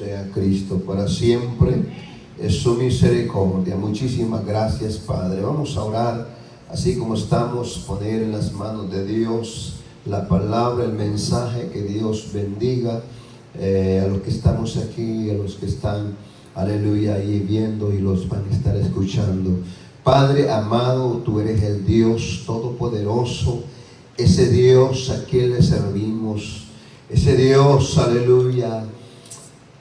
sea Cristo para siempre. Es su misericordia. Muchísimas gracias, Padre. Vamos a orar, así como estamos, poner en las manos de Dios la palabra, el mensaje. Que Dios bendiga a los que estamos aquí, a los que están, aleluya, ahí viendo y los van a estar escuchando. Padre amado, tú eres el Dios todopoderoso, ese Dios a quien le servimos, ese Dios, aleluya,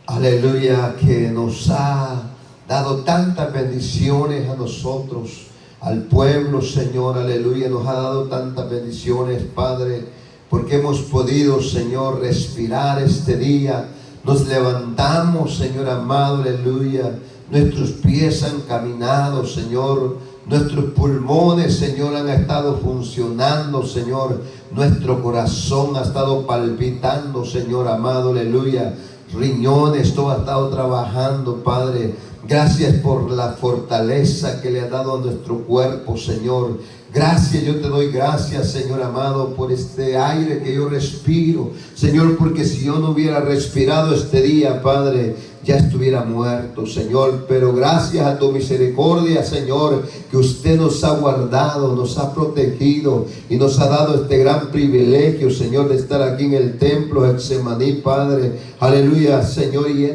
aleluya, que nos ha dado tantas bendiciones a nosotros, al pueblo, Señor, aleluya, nos ha dado tantas bendiciones, Padre, porque hemos podido, Señor, respirar este día. Nos levantamos, Señor amado, aleluya. Nuestros pies han caminado, Señor. Nuestros pulmones, Señor, han estado funcionando, Señor. Nuestro corazón ha estado palpitando, Señor amado, aleluya. Riñones, todo ha estado trabajando, Padre. Gracias por la fortaleza que le ha dado a nuestro cuerpo, Señor. Gracias, yo te doy gracias, Señor amado, por este aire que yo respiro, Señor, porque si yo no hubiera respirado este día, Padre, ya estuviera muerto, Señor. Pero gracias a tu misericordia, Señor, que usted nos ha guardado, nos ha protegido y nos ha dado este gran privilegio, Señor, de estar aquí en el templo Getsemaní, Padre. Aleluya, Señor, y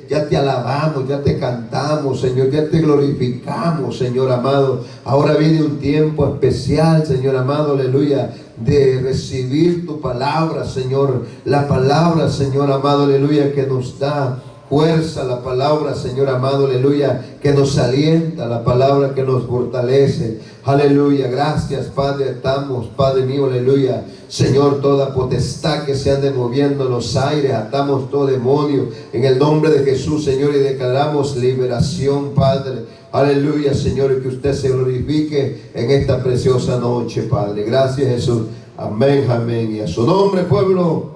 ya te alabamos, ya te cantamos, Señor, ya te glorificamos, Señor amado. Ahora viene un tiempo especial, Señor amado, aleluya, de recibir tu palabra, Señor. La palabra, Señor amado, aleluya, que nos da fuerza, la palabra, Señor amado, aleluya, que nos alienta, la palabra que nos fortalece, aleluya. Gracias, Padre, atamos, Padre mío, aleluya, Señor, toda potestad que se ande moviendo en los aires, atamos todo demonio en el nombre de Jesús, Señor, y declaramos liberación, Padre, aleluya, Señor, y que usted se glorifique en esta preciosa noche, Padre. Gracias, Jesús, amén, amén, y a su nombre, pueblo,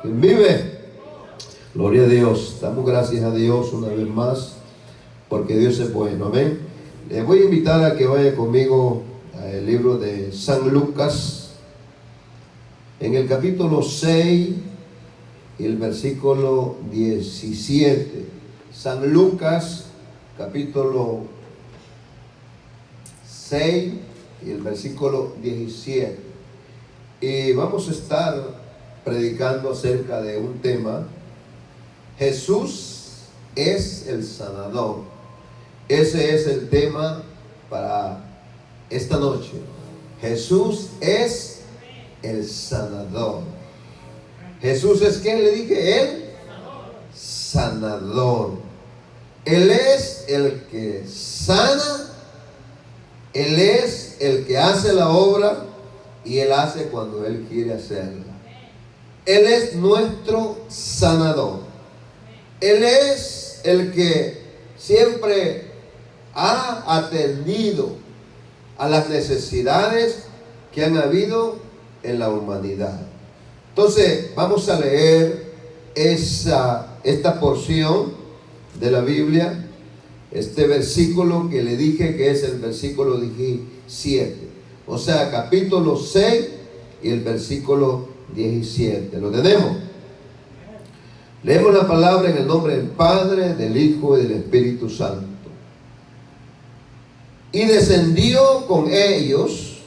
quien vive. Gloria a Dios. Damos gracias a Dios una vez más, porque Dios es bueno. Amén. Les voy a invitar a que vaya conmigo al libro de San Lucas, en el capítulo 6 y el versículo 17. San Lucas, capítulo 6 y el versículo 17. Y vamos a estar predicando acerca de un tema: Jesús es el sanador. Ese es el tema para esta noche. Jesús es el sanador. Jesús es, ¿qué le dije? El sanador. Él es el que sana. Él es el que hace la obra, y Él hace cuando Él quiere hacerla. Él es nuestro sanador. Él es el que siempre ha atendido a las necesidades que han habido en la humanidad. Entonces, vamos a leer esta porción de la Biblia, este versículo que le dije que es el versículo 17. O sea, capítulo 6 y el versículo 17. ¿Lo tenemos? Leemos la palabra en el nombre del Padre, del Hijo y del Espíritu Santo. Y descendió con ellos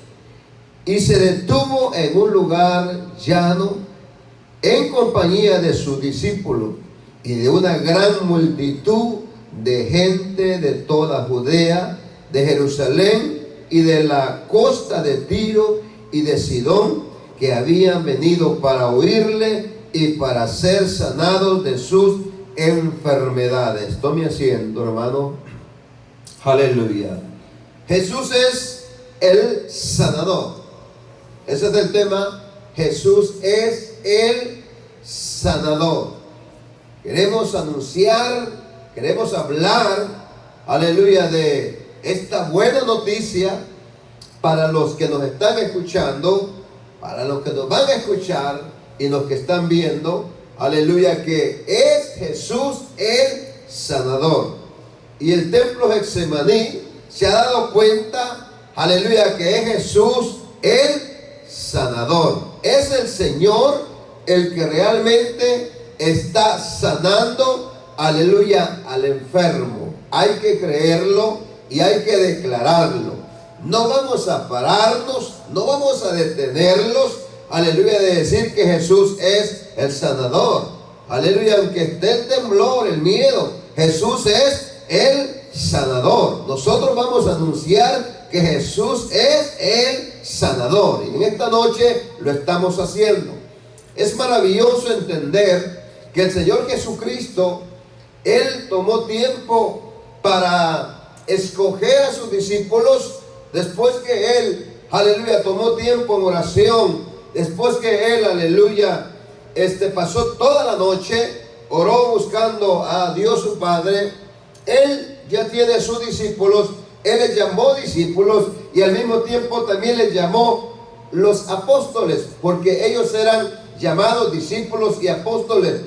y se detuvo en un lugar llano en compañía de sus discípulos y de una gran multitud de gente de toda Judea, de Jerusalén y de la costa de Tiro y de Sidón, que habían venido para oírle y para ser sanados de sus enfermedades. Tome asiento, hermano. Aleluya. Jesús es el sanador. Ese es el tema. Jesús es el sanador. Queremos anunciar, queremos hablar, aleluya, de esta buena noticia para los que nos están escuchando, para los que nos van a escuchar y los que están viendo, aleluya, que es Jesús el sanador. Y el templo Getsemaní se ha dado cuenta, aleluya, que es Jesús el sanador. Es el Señor el que realmente está sanando aleluya, al enfermo. Hay que creerlo y hay que declararlo. No vamos a pararnos, no vamos a detenerlos, aleluya, de decir que Jesús es el sanador. Aleluya, aunque esté el temblor, el miedo, Jesús es el sanador. Nosotros vamos a anunciar que Jesús es el sanador. Y en esta noche lo estamos haciendo. Es maravilloso entender que el Señor Jesucristo, Él tomó tiempo para escoger a sus discípulos. Después que Él, aleluya, tomó tiempo en oración, después que Él, aleluya, pasó toda la noche, oró buscando a Dios su Padre, Él ya tiene a sus discípulos, Él les llamó discípulos y al mismo tiempo también les llamó los apóstoles, porque ellos eran llamados discípulos y apóstoles.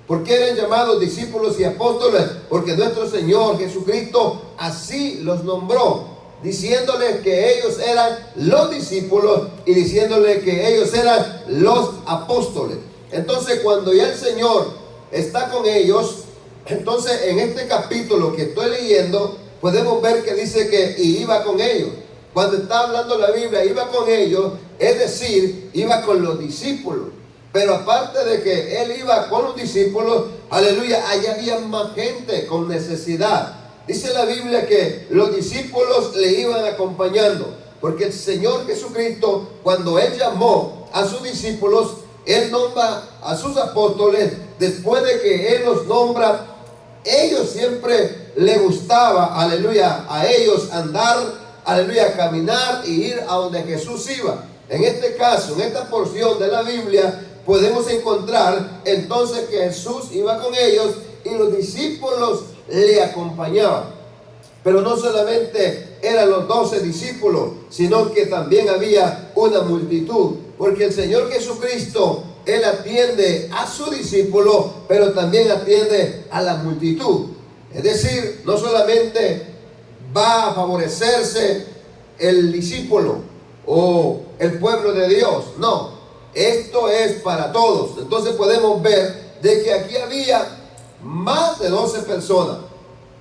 ¿Por qué eran llamados discípulos y apóstoles? Porque nuestro Señor Jesucristo así los nombró, diciéndole que ellos eran los discípulos y diciéndole que ellos eran los apóstoles. Entonces, cuando ya el Señor está con ellos, entonces en este capítulo que estoy leyendo, podemos ver que dice que y iba con ellos. Cuando está hablando la Biblia, iba con ellos, es decir, iba con los discípulos. Pero aparte de que Él iba con los discípulos, aleluya, allá había más gente con necesidad. Dice la Biblia que los discípulos le iban acompañando, porque el Señor Jesucristo, cuando Él llamó a sus discípulos, Él nombra a sus apóstoles. Después de que Él los nombra, ellos siempre les gustaba, aleluya, a ellos andar, aleluya, caminar y ir a donde Jesús iba. En este caso, en esta porción de la Biblia, podemos encontrar entonces que Jesús iba con ellos y los discípulos le acompañaban. Pero no solamente eran los 12 discípulos, sino que también había una multitud, porque el Señor Jesucristo, Él atiende a su discípulo, pero también atiende a la multitud. Es decir, no solamente va a favorecerse el discípulo o el pueblo de Dios, no, esto es para todos. Entonces podemos ver de que aquí había más de 12 personas.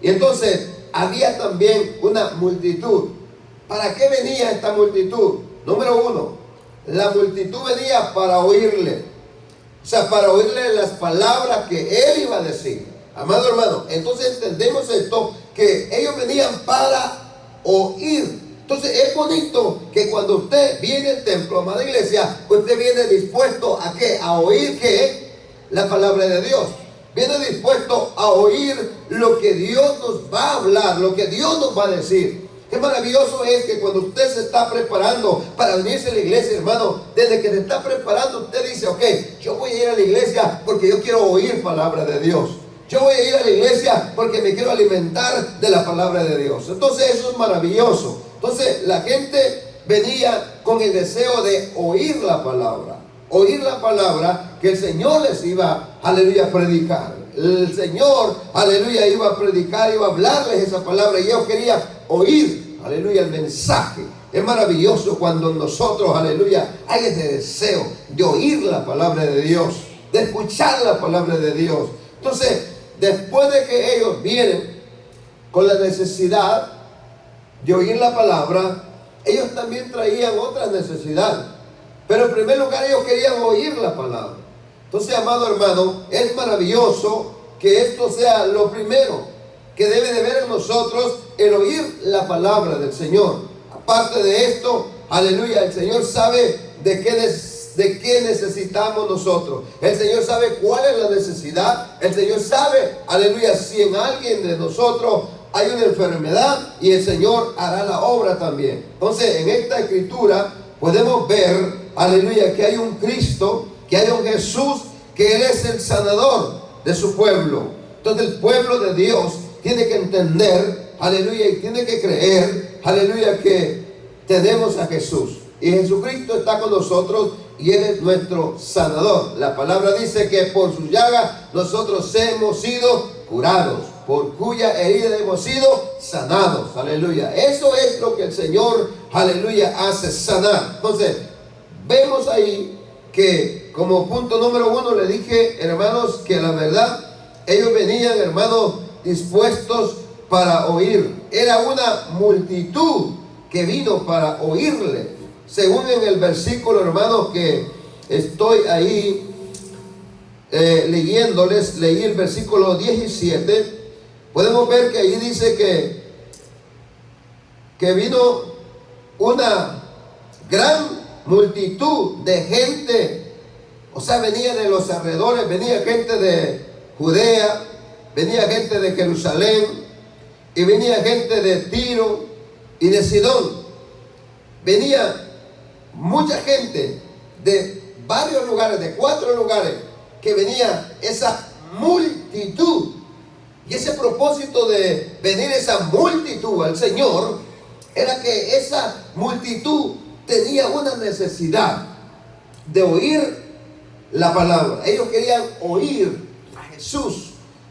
Y entonces había también una multitud. ¿Para qué venía esta multitud? Número uno, la multitud venía para oírle. O sea, para oírle las palabras que Él iba a decir. Amado hermano, entonces entendemos esto, que ellos venían para oír. Entonces es bonito que cuando usted viene al templo, amada iglesia, usted viene dispuesto a ¿qué? A oír ¿qué? La palabra de Dios. Viene dispuesto a oír lo que Dios nos va a hablar, lo que Dios nos va a decir. Qué maravilloso es que cuando usted se está preparando para venirse a la iglesia, hermano, desde que se está preparando, usted dice, ok, yo voy a ir a la iglesia porque yo quiero oír palabra de Dios. Yo voy a ir a la iglesia porque me quiero alimentar de la palabra de Dios. Entonces eso es maravilloso. Entonces la gente venía con el deseo de oír la palabra. Oír la palabra que el Señor les iba, aleluya, a predicar. El Señor, aleluya, iba a predicar, iba a hablarles esa palabra y ellos querían oír, aleluya, el mensaje. Es maravilloso cuando nosotros, aleluya, hay ese deseo de oír la palabra de Dios, de escuchar la palabra de Dios. Entonces, después de que ellos vienen con la necesidad de oír la palabra, ellos también traían otras necesidades. Pero en primer lugar ellos querían oír la palabra. Entonces, amado hermano, es maravilloso que esto sea lo primero que debe de ver en nosotros, el oír la palabra del Señor. Aparte de esto, aleluya, el Señor sabe de qué necesitamos nosotros. El Señor sabe cuál es la necesidad. El Señor sabe, aleluya, si en alguien de nosotros hay una enfermedad, y el Señor hará la obra también. Entonces, en esta escritura podemos ver, aleluya, que hay un Cristo, que hay un Jesús, que Él es el sanador de su pueblo. Entonces el pueblo de Dios tiene que entender, aleluya, y tiene que creer, aleluya, que tenemos a Jesús. Y Jesucristo está con nosotros y Él es nuestro sanador. La palabra dice que por su llaga nosotros hemos sido curados, por cuya herida hemos sido sanados. Aleluya. Eso es lo que el Señor, aleluya, hace, sanar. Entonces, vemos ahí que como punto número uno le dije, hermanos, que la verdad Ellos venían, hermanos, dispuestos para oír. Era una multitud que vino para oírle. Según en el versículo, hermanos, que estoy ahí leyéndoles, leí el versículo 17. Podemos ver que ahí dice que vino una gran multitud de gente. O sea, venía de los alrededores, venía gente de Judea, venía gente de Jerusalén, y venía gente de Tiro y de Sidón. Venía mucha gente de varios lugares, de 4 lugares, que venía esa multitud. Y ese propósito de venir esa multitud al Señor era que esa multitud tenía una necesidad de oír la palabra. Ellos querían oír a Jesús.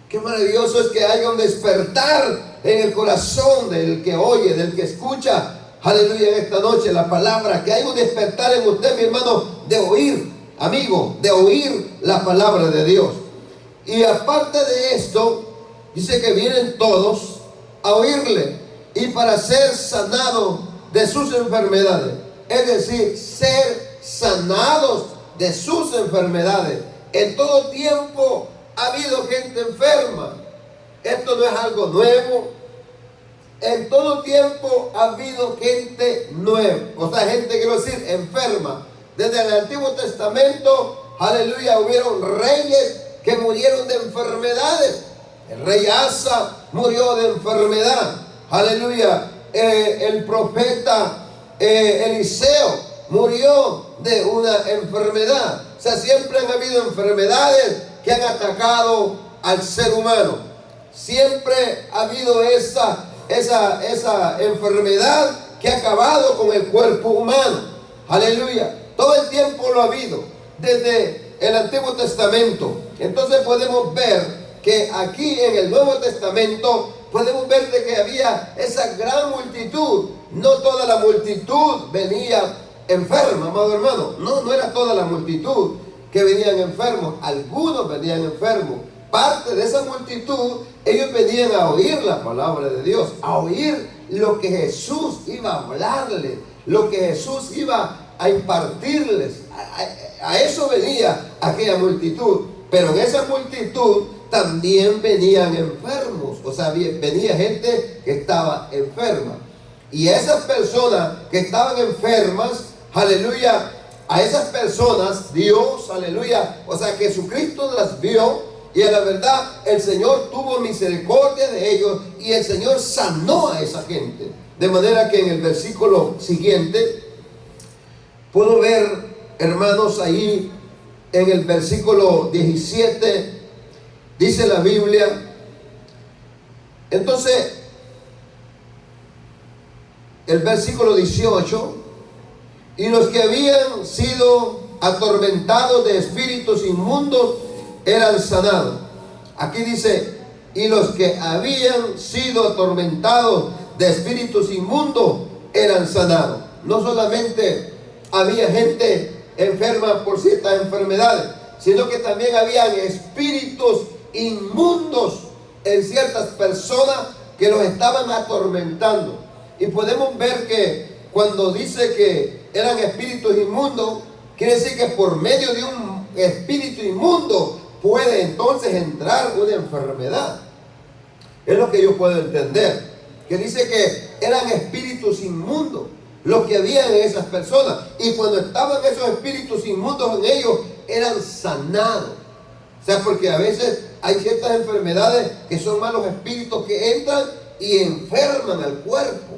Qué maravilloso es que haya un despertar en el corazón del que oye, del que escucha, aleluya, en esta noche la palabra. Que haya un despertar en usted, mi hermano, de oír, amigo, de oír la palabra de Dios. Y aparte de esto, dice que vienen todos a oírle y para ser sanados de sus enfermedades. Es decir, ser sanados de sus enfermedades. En todo tiempo ha habido gente enferma. Esto no es algo nuevo. En todo tiempo ha habido gente nueva. O sea, gente, quiero decir, enferma. Desde el Antiguo Testamento, aleluya, hubieron reyes que murieron de enfermedades. El rey Asa murió de enfermedad. Aleluya. El profeta Eliseo murió de una enfermedad. O sea, siempre han habido enfermedades que han atacado al ser humano. Siempre ha habido esa enfermedad que ha acabado con el cuerpo humano. Aleluya. Todo el tiempo lo ha habido, desde el Antiguo Testamento. Entonces podemos ver que aquí en el Nuevo Testamento podemos ver de que había esa gran multitud. No toda la multitud venía enferma, amado hermano. No era toda la multitud que venían enfermos. Algunos venían enfermos. Parte de esa multitud, ellos venían a oír la palabra de Dios, a oír lo que Jesús iba a hablarles, lo que Jesús iba a impartirles. A eso venía aquella multitud. Pero en esa multitud también venían enfermos. O sea, venía gente que estaba enferma. Y a esas personas que estaban enfermas, aleluya, a esas personas Dios, aleluya, o sea, Jesucristo las vio. Y a la verdad, el Señor tuvo misericordia de ellos y el Señor sanó a esa gente. De manera que en el versículo siguiente, puedo ver, hermanos, ahí en el versículo 17, dice la Biblia. Entonces, el versículo 18, y los que habían sido atormentados de espíritus inmundos eran sanados. Aquí dice, y los que habían sido atormentados de espíritus inmundos eran sanados. No solamente había gente enferma por ciertas enfermedades, sino que también habían espíritus inmundos en ciertas personas que los estaban atormentando. Y podemos ver que cuando dice que eran espíritus inmundos, quiere decir que por medio de un espíritu inmundo puede entonces entrar una enfermedad. Es lo que yo puedo entender, que dice que eran espíritus inmundos los que había en esas personas, y cuando estaban esos espíritus inmundos en ellos, eran sanados. O sea, porque a veces hay ciertas enfermedades que son malos espíritus que entran y enferman al cuerpo.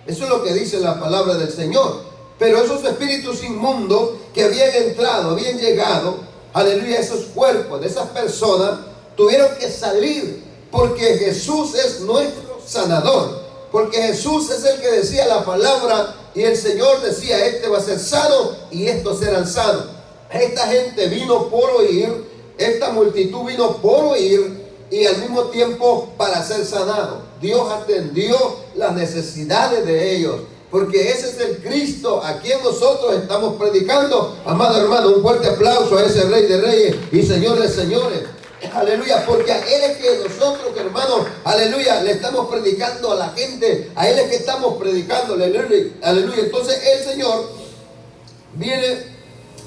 Eso es lo que dice la palabra del Señor. Pero esos espíritus inmundos que habían entrado, habían llegado, aleluya, a esos cuerpos de esas personas, tuvieron que salir, porque Jesús es nuestro sanador. Porque Jesús es el que decía la palabra, y el Señor decía, este va a ser sano y estos serán sanos. Esta gente vino por oír, esta multitud vino por oír y al mismo tiempo para ser sanado. Dios atendió las necesidades de ellos, porque ese es el Cristo a quien nosotros estamos predicando. Amado hermano, un fuerte aplauso a ese Rey de Reyes y Señor de Señores. Aleluya, porque a Él es que nosotros, hermanos, aleluya, le estamos predicando a la gente, a Él es que estamos predicando, aleluya, aleluya. Entonces el Señor viene,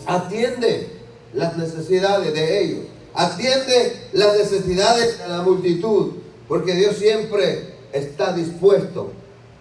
atiende las necesidades de ellos, atiende las necesidades de la multitud, porque Dios siempre está dispuesto,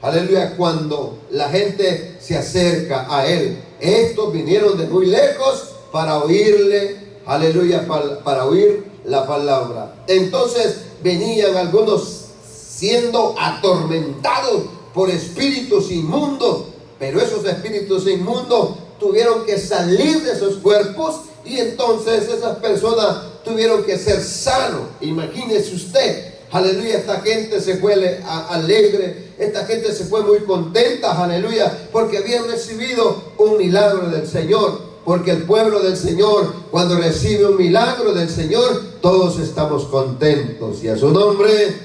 aleluya, cuando la gente se acerca a Él. Estos vinieron de muy lejos para oírle, aleluya, para oír la palabra. Entonces venían algunos siendo atormentados por espíritus inmundos, pero esos espíritus inmundos tuvieron que salir de sus cuerpos y entonces esas personas tuvieron que ser sanos. Imagínese usted, aleluya, esta gente se fue alegre, esta gente se fue muy contenta, aleluya, porque habían recibido un milagro del Señor. Porque el pueblo del Señor, cuando recibe un milagro del Señor, todos estamos contentos. Y a su nombre,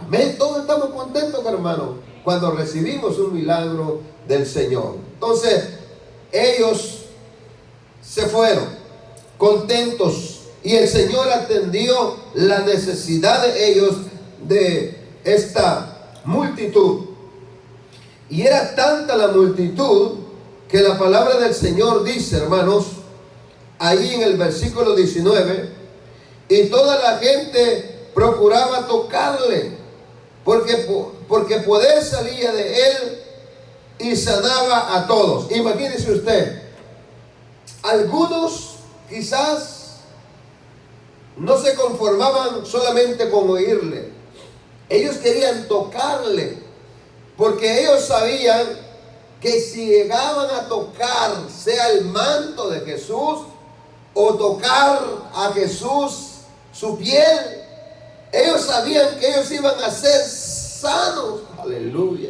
amén, todos estamos contentos, hermano, cuando recibimos un milagro del Señor. Entonces, ellos se fueron contentos y el Señor atendió la necesidad de ellos, de esta multitud. Y era tanta la multitud que la palabra del Señor dice, hermanos, ahí en el versículo 19, y toda la gente procuraba tocarle, porque poder salía de él y sanaba a todos. Imagínese usted, algunos quizás no se conformaban solamente con oírle, ellos querían tocarle, porque ellos sabían que si llegaban a tocar, sea el manto de Jesús o tocar a Jesús su piel, ellos sabían que ellos iban a ser sanos. Aleluya.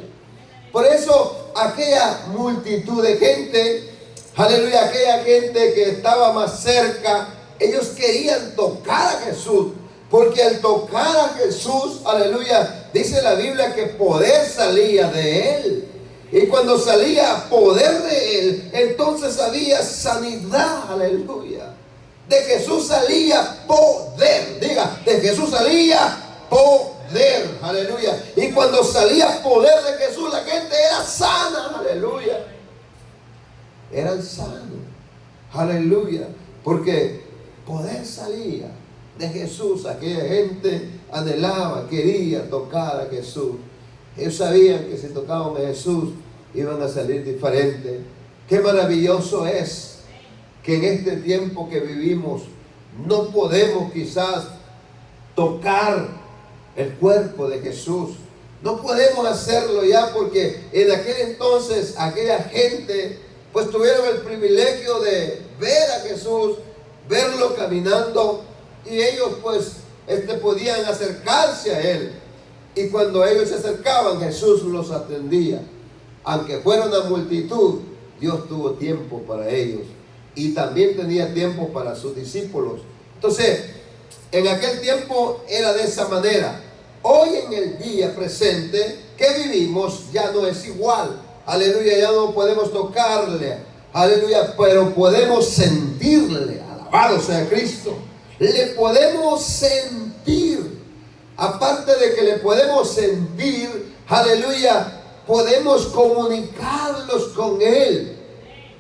Por eso aquella multitud de gente, aleluya, aquella gente que estaba más cerca, ellos querían tocar a Jesús, porque al tocar a Jesús, aleluya, dice la Biblia que poder salía de él. Y cuando salía poder de él, entonces había sanidad, aleluya. De Jesús salía poder, diga, de Jesús salía poder, aleluya. Y cuando salía poder de Jesús, la gente era sana, aleluya. Eran sanos, aleluya, porque poder salía de Jesús. Aquella gente anhelaba, quería tocar a Jesús. Ellos sabían que si tocaban a Jesús iban a salir diferentes. Qué maravilloso es que en este tiempo que vivimos no podemos quizás tocar el cuerpo de Jesús. No podemos hacerlo ya, porque en aquel entonces aquella gente pues tuvieron el privilegio de ver a Jesús, verlo caminando, y ellos pues podían acercarse a él. Y cuando ellos se acercaban, Jesús los atendía. Aunque fuera una multitud, Dios tuvo tiempo para ellos. Y también tenía tiempo para sus discípulos. Entonces, en aquel tiempo era de esa manera. Hoy en el día presente que vivimos ya no es igual. Aleluya, ya no podemos tocarle. Aleluya, pero podemos sentirle. Alabado sea Cristo. Le podemos sentir. Aparte de que le podemos sentir, aleluya, podemos comunicarnos con Él.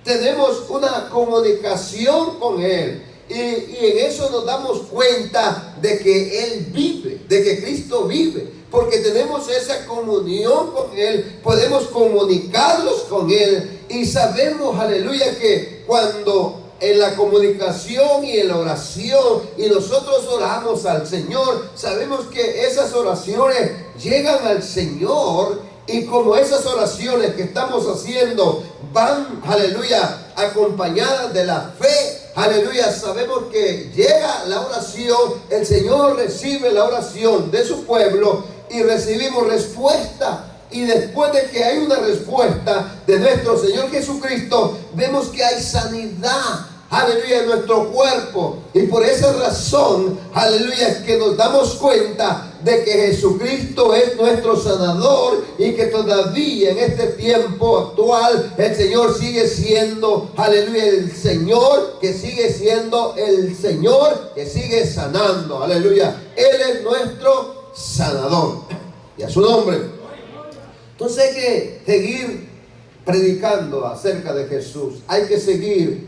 Tenemos una comunicación con Él. Y en eso nos damos cuenta de que Él vive, de que Cristo vive. Porque tenemos esa comunión con Él, podemos comunicarnos con Él. Y sabemos, aleluya, que cuando en la comunicación y en la oración, y nosotros oramos al Señor, sabemos que esas oraciones llegan al Señor. Y como esas oraciones que estamos haciendo van, aleluya, acompañadas de la fe, aleluya, sabemos que llega la oración, el Señor recibe la oración de su pueblo y recibimos respuesta. Y después de que hay una respuesta de nuestro Señor Jesucristo, vemos que hay sanidad, aleluya, en nuestro cuerpo. Y por esa razón, aleluya, que nos damos cuenta de que Jesucristo es nuestro sanador y que todavía en este tiempo actual el Señor sigue siendo, aleluya, el Señor que sigue siendo el Señor que sigue sanando, aleluya. Él es nuestro sanador y a su nombre. Entonces hay que seguir predicando acerca de Jesús, hay que seguir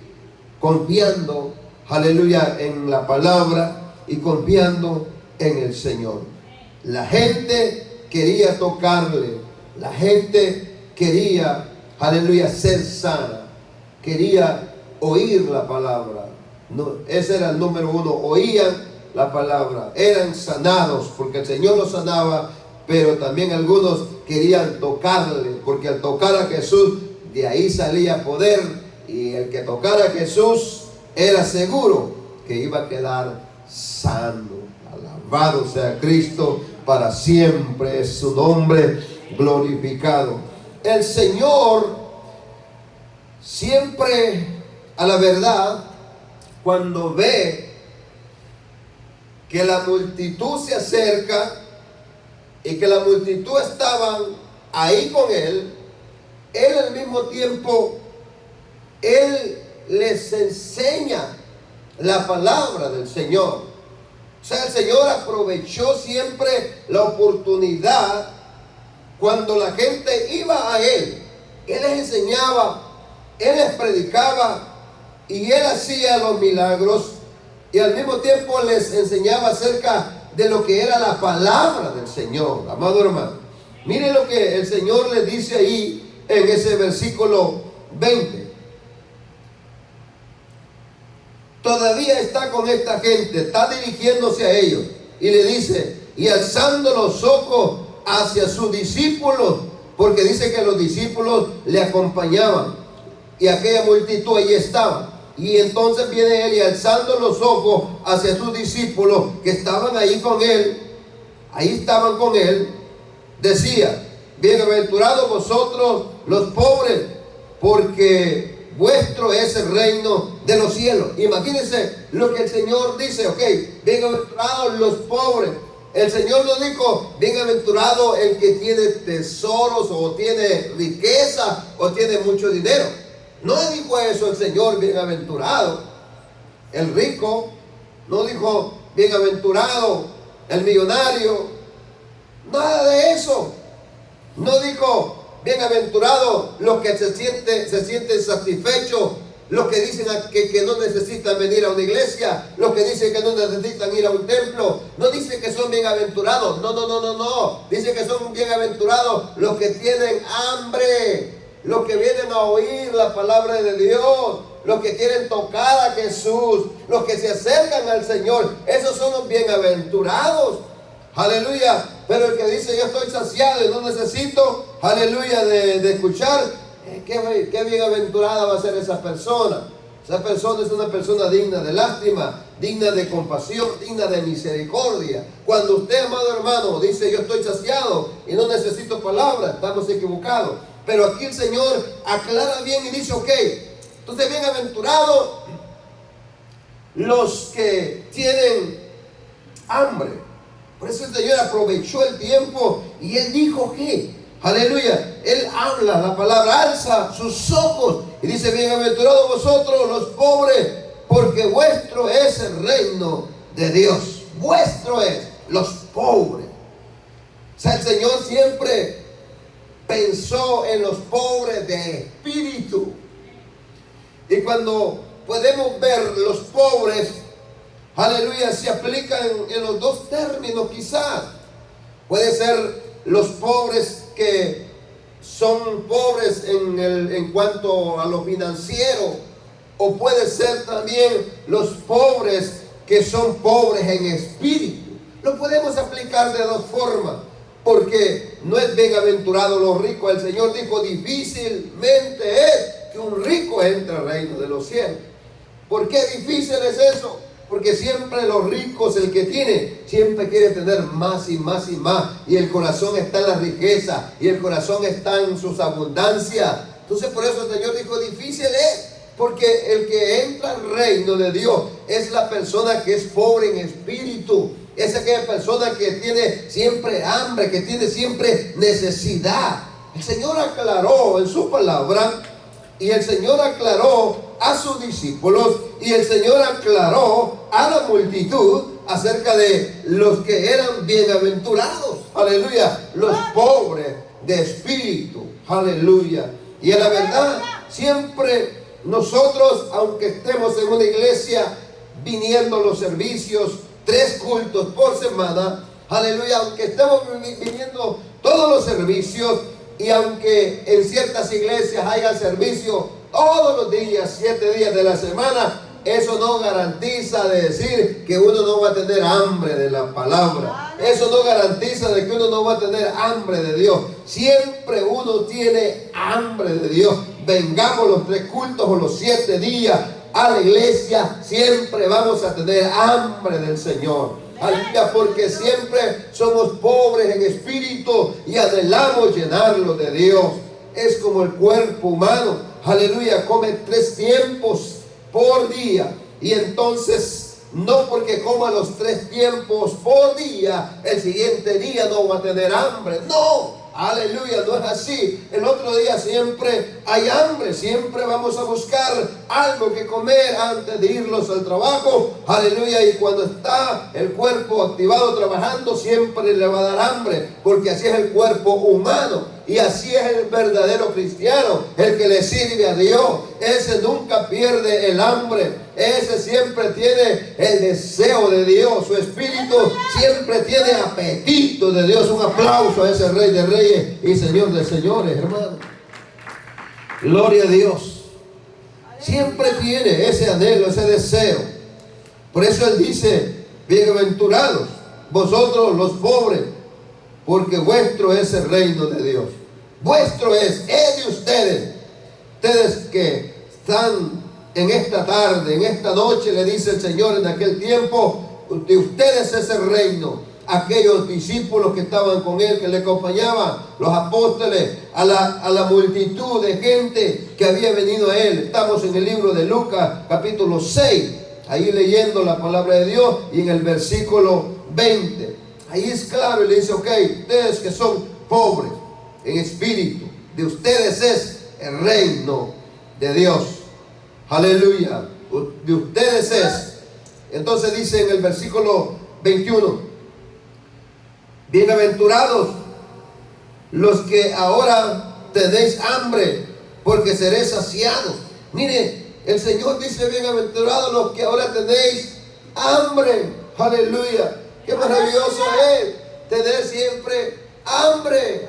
confiando, aleluya, en la palabra y confiando en el Señor. La gente quería tocarle, la gente quería, aleluya, ser sana, quería oír la palabra. No, ese era el número uno, oían la palabra, eran sanados porque el Señor los sanaba, pero también algunos querían tocarle, porque al tocar a Jesús, de ahí salía poder, y el que tocara a Jesús era seguro que iba a quedar sano. Alabado sea Cristo, para siempre es su nombre glorificado. El Señor siempre, a la verdad, cuando ve que la multitud se acerca y que la multitud estaban ahí con Él al mismo tiempo, Él les enseña la palabra del Señor. O sea, el Señor aprovechó siempre la oportunidad cuando la gente iba a Él. Él les enseñaba, Él les predicaba y Él hacía los milagros y al mismo tiempo les enseñaba acerca de lo que era la palabra del Señor. Amado hermano, miren lo que el Señor les dice ahí en ese versículo 20. Todavía está con esta gente, está dirigiéndose a ellos y le dice, y alzando los ojos hacia sus discípulos, porque dice que los discípulos le acompañaban y aquella multitud allí estaba. Y entonces viene él y alzando los ojos hacia sus discípulos que estaban ahí con él, ahí estaban con él, decía, bienaventurados vosotros los pobres, porque vuestro es el reino de los cielos. Imagínense lo que el Señor dice, ok, bienaventurados los pobres. El Señor no dijo, bienaventurado el que tiene tesoros o tiene riqueza o tiene mucho dinero. No dijo eso el Señor, bienaventurado el rico. No dijo, bienaventurado el millonario. Nada de eso. No dijo, bienaventurados los que se sienten satisfechos, los que dicen que no necesitan venir a una iglesia, los que dicen que no necesitan ir a un templo. No dice que son bienaventurados, no. Dice que son bienaventurados los que tienen hambre, los que vienen a oír la palabra de Dios, los que quieren tocar a Jesús, los que se acercan al Señor. Esos son los bienaventurados. Aleluya. Pero el que dice yo estoy saciado y no necesito, aleluya, de escuchar, qué bienaventurada va a ser esa persona. Esa persona es una persona digna de lástima, digna de compasión, digna de misericordia. Cuando usted, amado hermano, dice yo estoy saciado y no necesito palabras, estamos equivocados. Pero aquí el Señor aclara bien y dice, ok, entonces bienaventurados los que tienen hambre. Por eso el Señor aprovechó el tiempo y Él dijo que, aleluya, Él habla la palabra, alza sus ojos y dice, bienaventurados vosotros los pobres, porque vuestro es el reino de Dios. Vuestro es, los pobres. O sea, el Señor siempre pensó en los pobres de espíritu. Y cuando podemos ver los pobres, aleluya, se aplican en los dos términos quizás. Puede ser los pobres que son pobres en cuanto a lo financiero, o puede ser también los pobres que son pobres en espíritu. Lo podemos aplicar de dos formas, porque no es bienaventurado los ricos. El Señor dijo, difícilmente es que un rico entre al reino de los cielos. ¿Por qué difícil es eso? Porque siempre los ricos, el que tiene, siempre quiere tener más y más y más. Y el corazón está en la riqueza. Y el corazón está en sus abundancias. Entonces por eso el Señor dijo, difícil es Porque el que entra al reino de Dios es la persona que es pobre en espíritu. Es aquella persona que tiene siempre hambre, que tiene siempre necesidad. El Señor aclaró en su palabra, y el Señor aclaró a sus discípulos, y el Señor aclaró a la multitud acerca de los que eran bienaventurados. Aleluya. Los pobres de espíritu. Aleluya. Y en la verdad, siempre nosotros, aunque estemos en una iglesia viniendo a los servicios, 3 cultos por semana, aleluya, aunque estemos viniendo todos los servicios, y aunque en ciertas iglesias haya servicio todos los días, 7 días de la semana, eso no garantiza de decir que uno no va a tener hambre de la palabra. Eso no garantiza de que uno no va a tener hambre de Dios. Siempre uno tiene hambre de Dios. Vengamos los 3 cultos o los 7 días a la iglesia, siempre vamos a tener hambre del Señor. Aleluya, porque siempre somos pobres en espíritu y anhelamos llenarlo de Dios. Es como el cuerpo humano. Aleluya, come 3 tiempos por día, y entonces no porque coma los 3 tiempos por día, el siguiente día no va a tener hambre. No, aleluya, no es así. El otro día siempre hay hambre, siempre vamos a buscar algo que comer antes de irnos al trabajo. Aleluya, y cuando está el cuerpo activado trabajando, siempre le va a dar hambre, porque así es el cuerpo humano. Y así es el verdadero cristiano, el que le sirve a Dios. Ese nunca pierde el hambre. Ese siempre tiene el deseo de Dios. Su espíritu siempre tiene apetito de Dios. Un aplauso a ese Rey de Reyes y Señor de Señores, hermano. Gloria a Dios. Siempre tiene ese anhelo, ese deseo. Por eso Él dice: bienaventurados vosotros los pobres, porque vuestro es el reino de Dios. Vuestro es de ustedes. Ustedes que están en esta tarde, en esta noche, le dice el Señor en aquel tiempo, de ustedes es el reino. Aquellos discípulos que estaban con Él, que le acompañaban, los apóstoles, a la multitud de gente que había venido a Él. Estamos en el libro de Lucas, capítulo 6, ahí leyendo la palabra de Dios, y en el versículo 20. Ahí es claro, y le dice: ok, ustedes que son pobres en espíritu, de ustedes es el reino de Dios. Aleluya, de ustedes es. Entonces dice en el versículo 21: bienaventurados los que ahora tenéis hambre, porque seréis saciados. Mire, el Señor dice: bienaventurados los que ahora tenéis hambre. Aleluya. Qué maravilloso es tener siempre hambre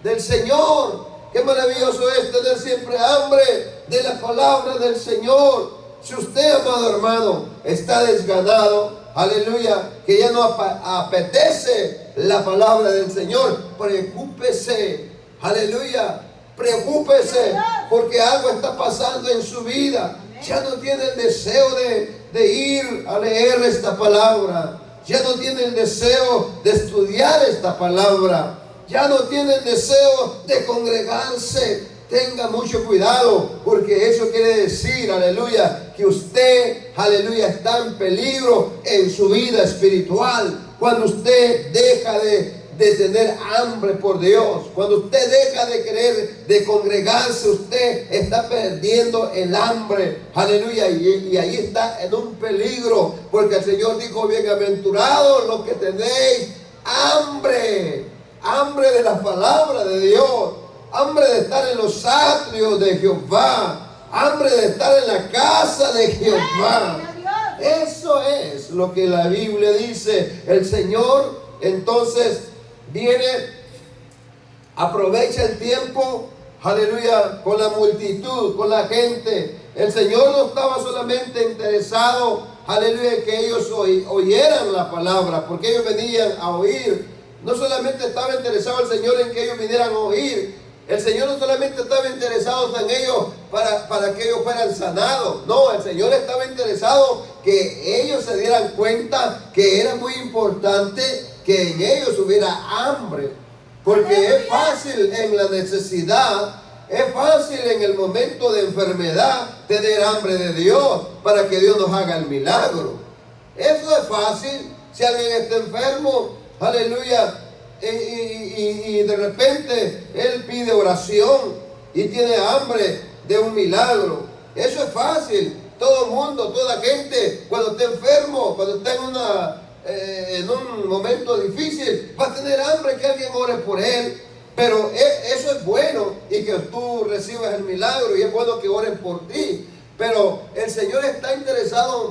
del Señor. Qué maravilloso es tener siempre hambre de la palabra del Señor. Si usted, amado hermano, está desganado, aleluya, que ya no apetece la palabra del Señor, preocúpese, aleluya, preocúpese, porque algo está pasando en su vida. Ya no tiene el deseo de ir a leer esta palabra. Ya no tiene el deseo de estudiar esta palabra. Ya no tiene el deseo de congregarse. Tenga mucho cuidado, porque eso quiere decir, aleluya, que usted, aleluya, está en peligro en su vida espiritual. Cuando usted deja de tener hambre por Dios, cuando usted deja de querer de congregarse, usted está perdiendo el hambre, aleluya, y ahí está en un peligro, porque el Señor dijo: bienaventurados los que tenéis hambre de la palabra de Dios, hambre de estar en los atrios de Jehová, hambre de estar en la casa de Jehová. Eso es lo que la Biblia dice. El Señor entonces viene, aprovecha el tiempo, aleluya, con la multitud, con la gente. El Señor no estaba solamente interesado, aleluya, en que ellos oyeran la palabra, porque ellos venían a oír. No solamente estaba interesado el Señor en que ellos vinieran a oír. El Señor no solamente estaba interesado en ellos para que ellos fueran sanados. No, el Señor estaba interesado que ellos se dieran cuenta que era muy importante que en ellos hubiera hambre. Porque es fácil en la necesidad es fácil en el momento de enfermedad tener hambre de Dios para que Dios nos haga el milagro. Eso es fácil. Si alguien está enfermo, aleluya, y de repente él pide oración y tiene hambre de un milagro. Eso es fácil. Todo el mundo, toda gente, cuando está enfermo, cuando está en un momento difícil, va a tener hambre que alguien ore por él. Pero eso es bueno, y que tú recibas el milagro, y es bueno que oren por ti. Pero el Señor está interesado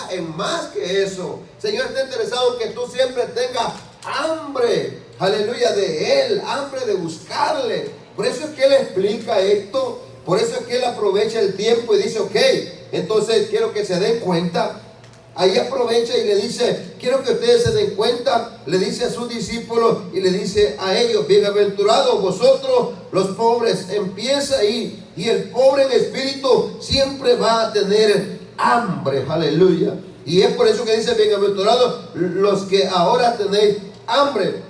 en más que eso. El Señor está interesado en que tú siempre tengas hambre, aleluya, de Él, hambre de buscarle. Por eso es que Él explica esto, por eso es que Él aprovecha el tiempo y dice, ok, entonces quiero que se den cuenta. Ahí aprovecha y le dice, quiero que ustedes se den cuenta, le dice a sus discípulos y le dice a ellos, bienaventurados vosotros los pobres. Empieza ahí, y el pobre en espíritu siempre va a tener hambre, aleluya. Y es por eso que dice, bienaventurados los que ahora tenéis hambre,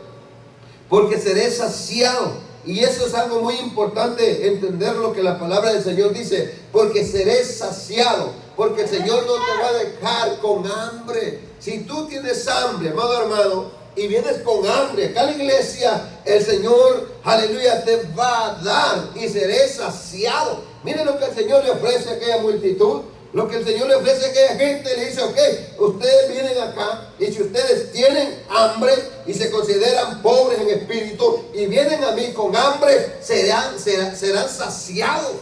porque seréis saciados. Y eso es algo muy importante, entender lo que la palabra del Señor dice, porque seréis saciados, porque el Señor no te va a dejar con hambre. Si tú tienes hambre, amado hermano, y vienes con hambre acá a la iglesia, el Señor, aleluya, te va a dar y seré saciado. Miren lo que el Señor le ofrece a aquella multitud. Lo que el Señor le ofrece a aquella gente, le dice, ok, ustedes vienen acá, y si ustedes tienen hambre y se consideran pobres en espíritu y vienen a mí con hambre, serán saciados.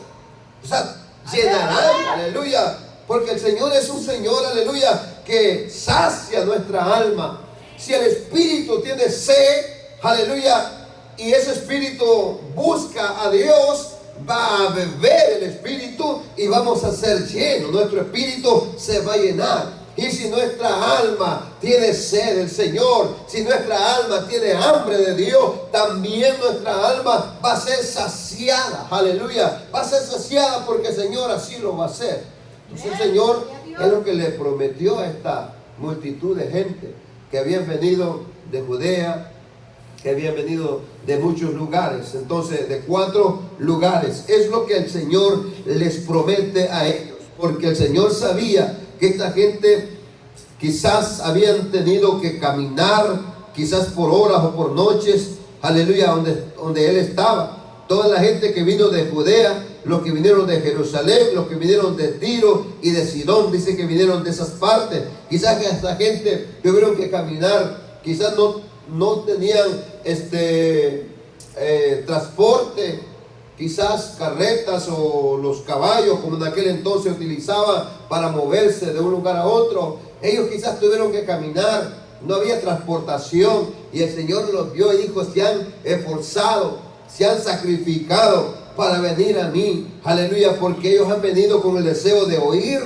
O sea, llenarán, aleluya, porque el Señor es un Señor, aleluya, que sacia nuestra alma. Si el espíritu tiene sed, aleluya, y ese espíritu busca a Dios, va a beber el espíritu y vamos a ser llenos. Nuestro espíritu se va a llenar. Y si nuestra alma tiene sed del Señor, si nuestra alma tiene hambre de Dios, también nuestra alma va a ser saciada. Aleluya, va a ser saciada porque el Señor así lo va a hacer. Entonces el Señor es lo que le prometió a esta multitud de gente que habían venido de Judea, que habían venido de muchos lugares. Entonces, de 4 lugares. Es lo que el Señor les promete a ellos. Porque el Señor sabía que esta gente quizás habían tenido que caminar, quizás por horas o por noches, aleluya, donde Él estaba. Toda la gente que vino de Judea, los que vinieron de Jerusalén, los que vinieron de Tiro y de Sidón, dice que vinieron de esas partes. Quizás que esta gente tuvieron que caminar, quizás no tenían transporte, quizás carretas o los caballos como en aquel entonces utilizaban para moverse de un lugar a otro. Ellos quizás tuvieron que caminar, no había transportación, y el Señor los vio y dijo, se han esforzado, se han sacrificado para venir a mí, aleluya, porque ellos han venido con el deseo de oír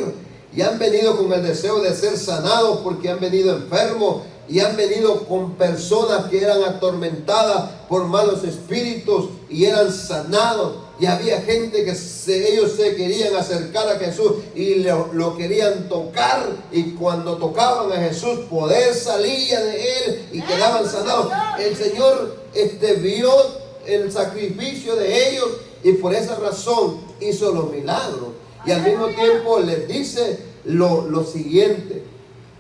y han venido con el deseo de ser sanados, porque han venido enfermos y han venido con personas que eran atormentadas por malos espíritus y eran sanados. Y había gente que ellos se querían acercar a Jesús y lo querían tocar, y cuando tocaban a Jesús, poder salía de él y quedaban sanados. El Señor vio el sacrificio de ellos y por esa razón hizo los milagros. Y al mismo tiempo les dice lo siguiente.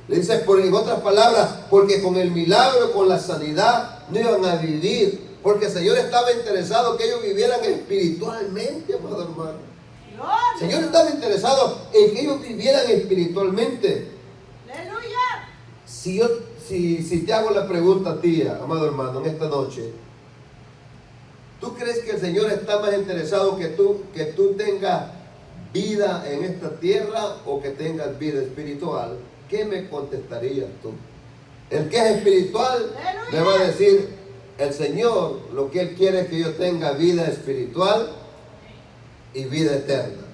Le dice, en otras palabras, porque con el milagro, con la sanidad, no iban a vivir. Porque el Señor estaba interesado que ellos vivieran espiritualmente, amado hermano. El Señor estaba interesado en que ellos vivieran espiritualmente. ¡Aleluya! Si te hago la pregunta a ti, amado hermano, en esta noche, ¿tú crees que el Señor está más interesado que tú tengas vida en esta tierra o que tengas vida espiritual? ¿Qué me contestarías tú? El que es espiritual me va a decir, el Señor, lo que Él quiere es que yo tenga vida espiritual y vida eterna.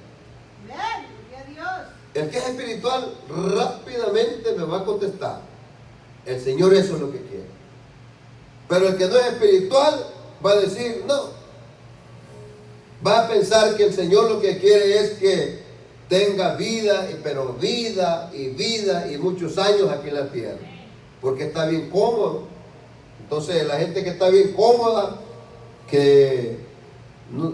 El que es espiritual rápidamente me va a contestar, el Señor eso es lo que quiere. Pero el que no es espiritual va a decir, no. Va a pensar que el Señor lo que quiere es que tenga vida, pero vida y muchos años aquí en la tierra, porque está bien cómodo. Entonces la gente que está bien cómoda, que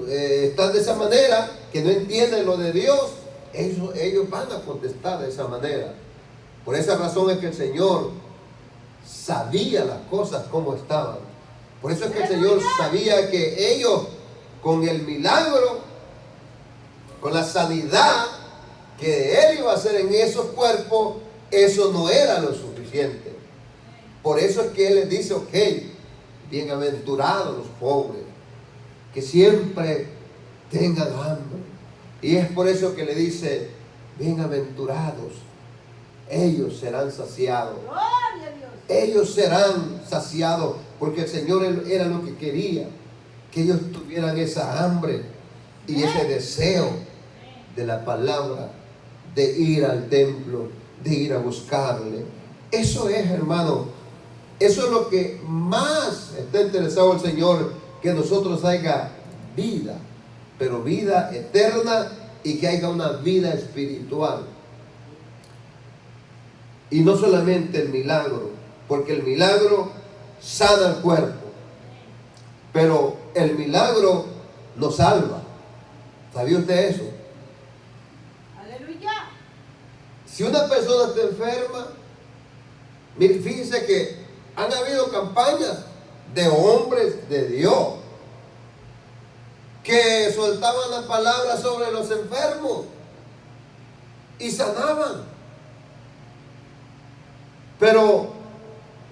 están de esa manera, que no entienden lo de Dios, ellos van a contestar de esa manera. Por esa razón es que el Señor sabía las cosas como estaban. Por eso es que el Señor sabía que ellos, con el milagro, con la sanidad que Él iba a hacer en esos cuerpos, eso no era lo suficiente. Por eso es que Él les dice, ok, bienaventurados los pobres, que siempre tengan hambre. Y es por eso que le dice, bienaventurados, ellos serán saciados. Ellos serán saciados, porque el Señor era lo que quería, que ellos tuvieran esa hambre y ese deseo de la palabra, de ir al templo, de ir a buscarle. Eso es, hermano, eso es lo que más está interesado el Señor, que nosotros haya vida, pero vida eterna, y que haya una vida espiritual. Y no solamente el milagro, porque el milagro sana el cuerpo, pero el milagro nos salva. ¿Sabía usted eso? Aleluya. Si una persona está enferma, mire, fíjense que han habido campañas de hombres de Dios que soltaban las palabras sobre los enfermos y sanaban. Pero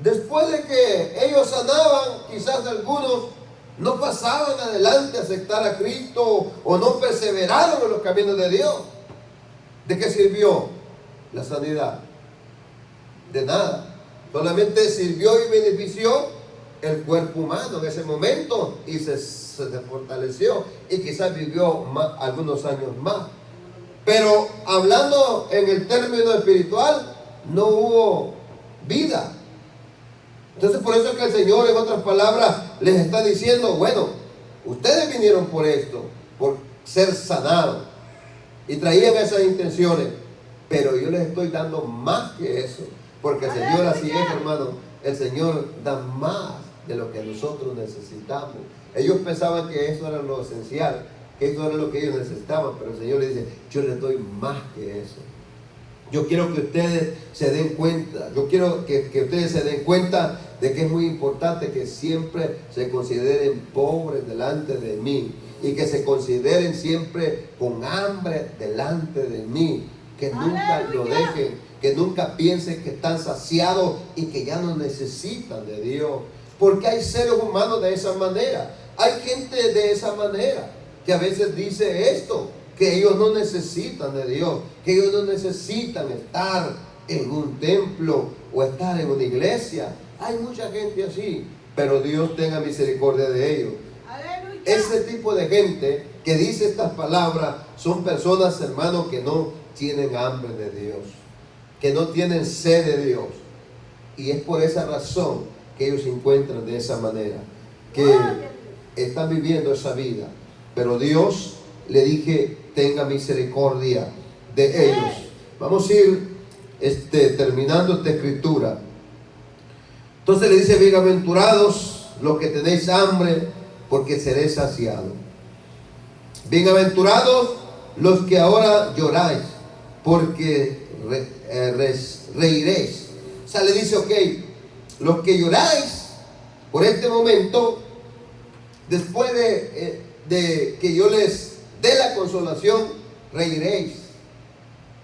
después de que ellos sanaban, quizás algunos no pasaban adelante a aceptar a Cristo o no perseveraron en los caminos de Dios. ¿De qué sirvió la sanidad? De nada. Solamente sirvió y benefició el cuerpo humano en ese momento y se fortaleció y quizás vivió algunos años más. Pero hablando en el término espiritual, no hubo vida. Entonces por eso es que el Señor, en otras palabras, les está diciendo, bueno, ustedes vinieron por esto, por ser sanados, y traían esas intenciones, pero yo les estoy dando más que eso, porque el Señor así es, hermano. El Señor da más de lo que nosotros necesitamos. Ellos pensaban que eso era lo esencial, que eso era lo que ellos necesitaban, pero el Señor les dice, yo les doy más que eso. Yo quiero que ustedes se den cuenta, yo quiero que ustedes se den cuenta de que es muy importante que siempre se consideren pobres delante de mí y que se consideren siempre con hambre delante de mí, que nunca lo dejen, que nunca piensen que están saciados y que ya no necesitan de Dios, porque hay seres humanos de esa manera, hay gente de esa manera que a veces dice esto, que ellos no necesitan de Dios, que ellos no necesitan estar en un templo o estar en una iglesia. Hay mucha gente así, pero Dios tenga misericordia de ellos. Aleluya. Ese tipo de gente que dice estas palabras son personas, hermanos, que no tienen hambre de Dios, que no tienen sed de Dios. Y es por esa razón que ellos se encuentran de esa manera, que están viviendo esa vida. Pero Dios le dije, tenga misericordia de ellos. Vamos a ir terminando esta escritura. Entonces le dice, bienaventurados los que tenéis hambre, porque seréis saciados. Bienaventurados los que ahora lloráis, porque reiréis. O sea, le dice, ok, los que lloráis por este momento, después de que yo les dé la consolación, reiréis.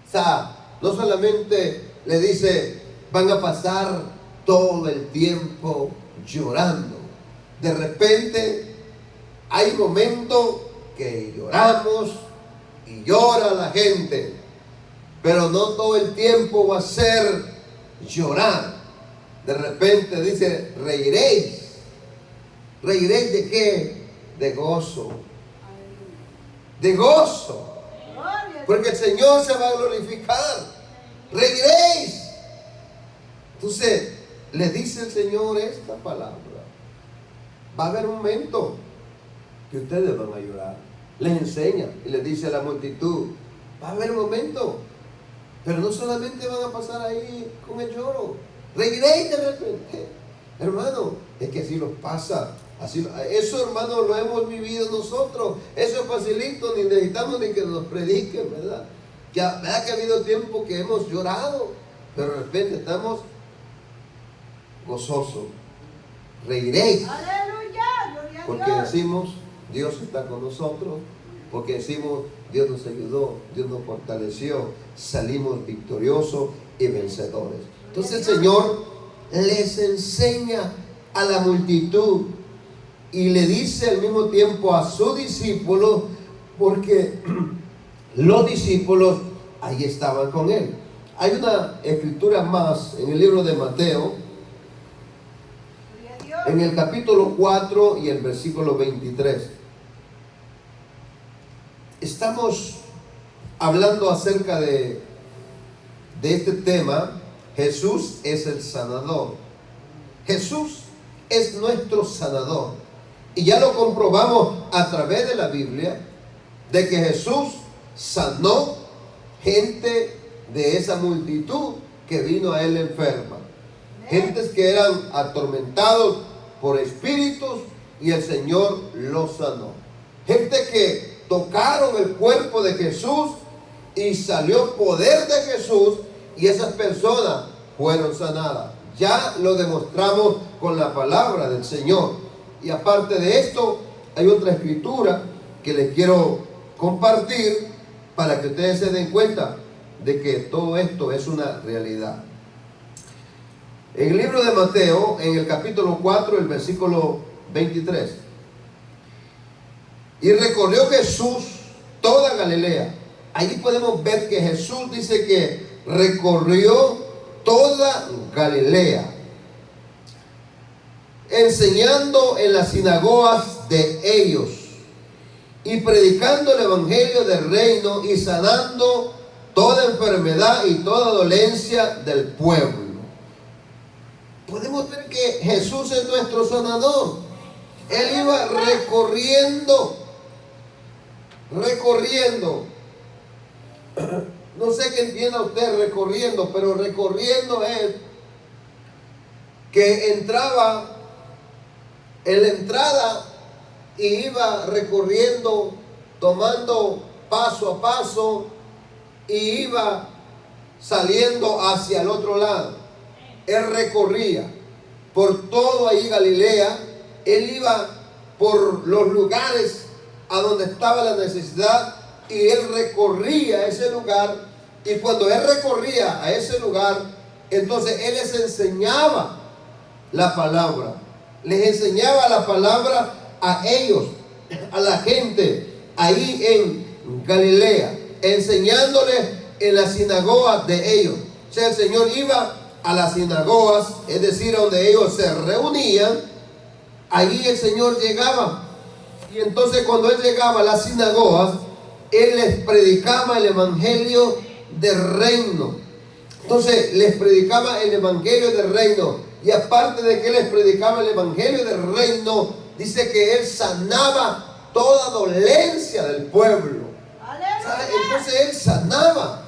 O sea, no solamente le dice, van a pasar todo el tiempo llorando. De repente hay momentos que lloramos y llora la gente, pero no todo el tiempo va a ser llorar. De repente dice, reiréis. ¿Reiréis de qué? De gozo. De gozo. Porque el Señor se va a glorificar. Reiréis. Entonces, le dice el Señor esta palabra. Va a haber un momento que ustedes van a llorar. Les enseña y les dice a la multitud, va a haber un momento, pero no solamente van a pasar ahí con el lloro. Reiréis de repente. Hermano, es que así los pasa Así, eso, hermano, lo hemos vivido nosotros. Eso es facilito, ni necesitamos ni que nos prediquen, ¿verdad? ¿Verdad que ha habido tiempo que hemos llorado, pero de repente estamos gozosos? Reiréis. Aleluya, gloria a Porque Dios. decimos, Dios está con nosotros. Porque decimos, Dios nos ayudó, Dios nos fortaleció, salimos victoriosos y vencedores. Entonces el Señor les enseña a la multitud y le dice al mismo tiempo a sus discípulos, porque los discípulos ahí estaban con él. Hay una escritura más en el libro de Mateo, Gloria a Dios. en el capítulo 4 y el versículo 23. Estamos hablando acerca de este tema. Jesús es el sanador. Jesús es nuestro sanador. Y ya lo comprobamos a través de la Biblia, de que Jesús sanó gente de esa multitud que vino a él enferma. Gentes que eran atormentados por espíritus y el Señor los sanó. Gente que tocaron el cuerpo de Jesús y salió poder de Jesús y esas personas fueron sanadas. Ya lo demostramos con la palabra del Señor. Y aparte de esto, hay otra escritura que les quiero compartir para que ustedes se den cuenta de que todo esto es una realidad. En el libro de Mateo, en el capítulo 4, el versículo 23. Y recorrió Jesús toda Galilea. Ahí podemos ver que Jesús dice que recorrió toda Galilea, enseñando en las sinagogas de ellos y predicando el evangelio del reino y sanando toda enfermedad y toda dolencia del pueblo. Podemos ver que Jesús es nuestro sanador. Él iba recorriendo. No sé qué entienda usted recorriendo, pero recorriendo es que entraba en la entrada y iba recorriendo, tomando paso a paso y iba saliendo hacia el otro lado. Él recorría por todo ahí Galilea. Él iba por los lugares a donde estaba la necesidad y él recorría ese lugar. Y cuando él recorría a ese lugar, entonces él les enseñaba la palabra. Les enseñaba la palabra a ellos, a la gente ahí en Galilea, enseñándoles en las sinagogas de ellos. O sea, el Señor iba a las sinagogas, es decir, donde ellos se reunían. Ahí el Señor llegaba. Y entonces cuando él llegaba a las sinagogas, él les predicaba el evangelio del reino. Entonces les predicaba el evangelio del reino. Y aparte de que les predicaba el evangelio del reino, dice que él sanaba toda dolencia del pueblo. Aleluya. Entonces él sanaba.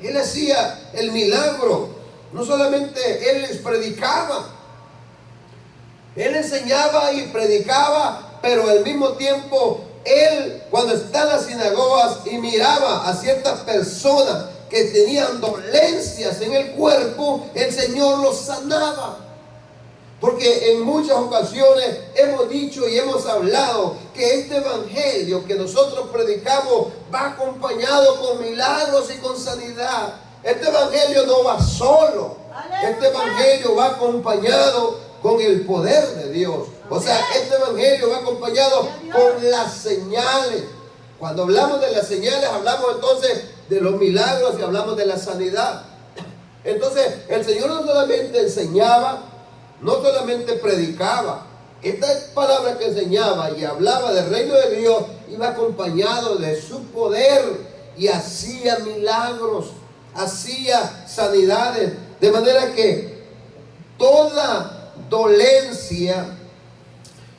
Él hacía el milagro. No solamente él les predicaba, él enseñaba y predicaba, pero al mismo tiempo él, cuando está en las sinagogas y miraba a ciertas personas que tenían dolencias en el cuerpo, el Señor los sanaba. Porque en muchas ocasiones hemos dicho y hemos hablado que este evangelio que nosotros predicamos va acompañado con milagros y con sanidad. Este evangelio no va solo. Este evangelio va acompañado con el poder de Dios. O sea, este evangelio va acompañado con las señales. Cuando hablamos de las señales, hablamos entonces de los milagros y hablamos de la sanidad. Entonces, el Señor no solamente enseñaba, no solamente predicaba. Esta palabra que enseñaba y hablaba del reino de Dios iba acompañado de su poder y hacía milagros, hacía sanidades, de manera que toda dolencia,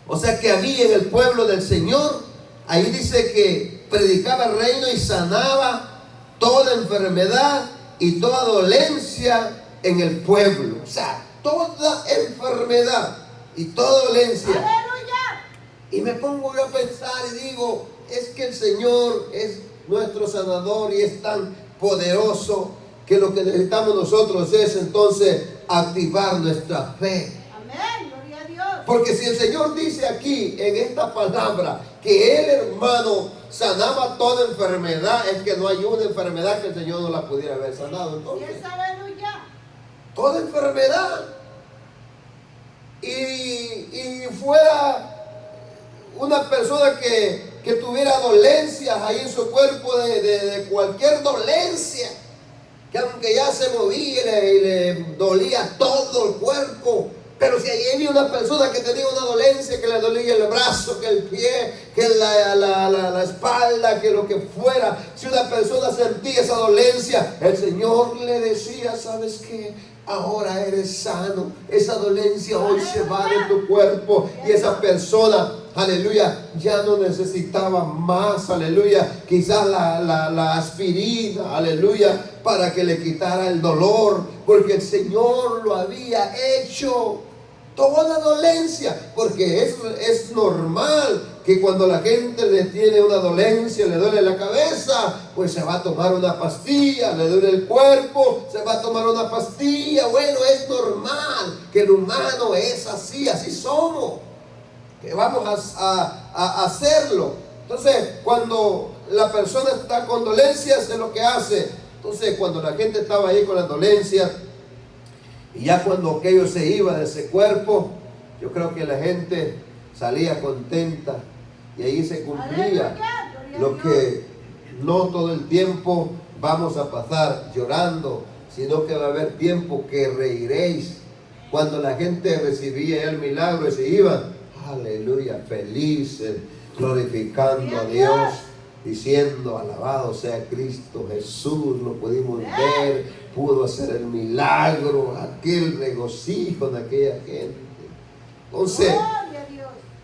o sea, que había en el pueblo del Señor, ahí dice que predicaba el reino y sanaba toda enfermedad y toda dolencia en el pueblo. O sea, toda enfermedad y toda dolencia. Aleluya. Y me pongo yo a pensar y digo, es que el Señor es nuestro sanador y es tan poderoso que lo que necesitamos nosotros es entonces activar nuestra fe. Amén, gloria a Dios. Porque si el Señor dice aquí en esta palabra que Él, hermano, sanaba toda enfermedad, es que no hay una enfermedad que el Señor no la pudiera haber sanado. Y Entonces, es aleluya. toda enfermedad. Y fuera una persona que tuviera dolencias ahí en su cuerpo, de cualquier dolencia, que aunque ya se movía y le dolía todo el cuerpo, pero si ahí había una persona que tenía una dolencia, que le dolía el brazo, que el pie, que la espalda, que lo que fuera, si una persona sentía esa dolencia, el Señor le decía, ¿sabes qué? Ahora eres sano, esa dolencia hoy se va de tu cuerpo, y esa persona, aleluya, ya no necesitaba más, aleluya, quizás la aspirina, aleluya, para que le quitara el dolor, porque el Señor lo había hecho. Toda dolencia, porque es normal que cuando la gente le tiene una dolencia, le duele la cabeza, pues se va a tomar una pastilla, le duele el cuerpo, se va a tomar una pastilla. Bueno, es normal que el humano es así, así somos, que vamos a hacerlo. Entonces, cuando la persona está con dolencias, es lo que hace. Entonces, cuando la gente estaba ahí con las dolencias, y ya cuando aquello se iba de ese cuerpo, yo creo que la gente salía contenta y ahí se cumplía lo que no todo el tiempo vamos a pasar llorando, sino que va a haber tiempo que reiréis. Cuando la gente recibía el milagro y se iban, aleluya, felices, glorificando a Dios, diciendo, alabado sea Cristo Jesús, lo pudimos ver, pudo hacer el milagro, aquel regocijo de aquella gente. Entonces,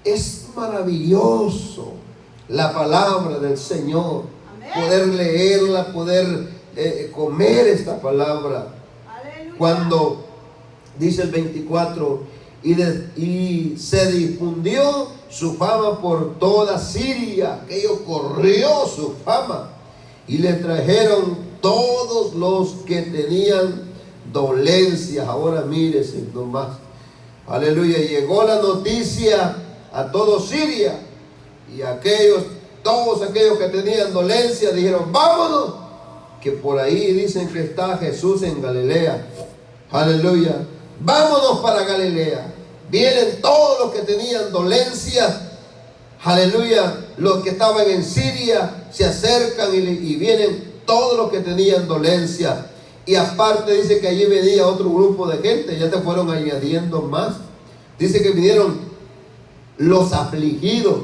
es maravilloso la palabra del Señor. Poder leerla, poder comer esta palabra. Cuando dice el 24, y se difundió su fama por toda Siria, aquello corrió su fama, y le trajeron todos los que tenían dolencias. Ahora mírese nomás, aleluya, llegó la noticia a todo Siria, y todos aquellos que tenían dolencias dijeron, vámonos, que por ahí dicen que está Jesús en Galilea. Aleluya, vámonos para Galilea. Vienen todos los que tenían dolencias, aleluya, los que estaban en Siria se acercan y vienen todos los que tenían dolencia. Y aparte dice que allí venía otro grupo de gente, ya te fueron añadiendo más. Dice que vinieron los afligidos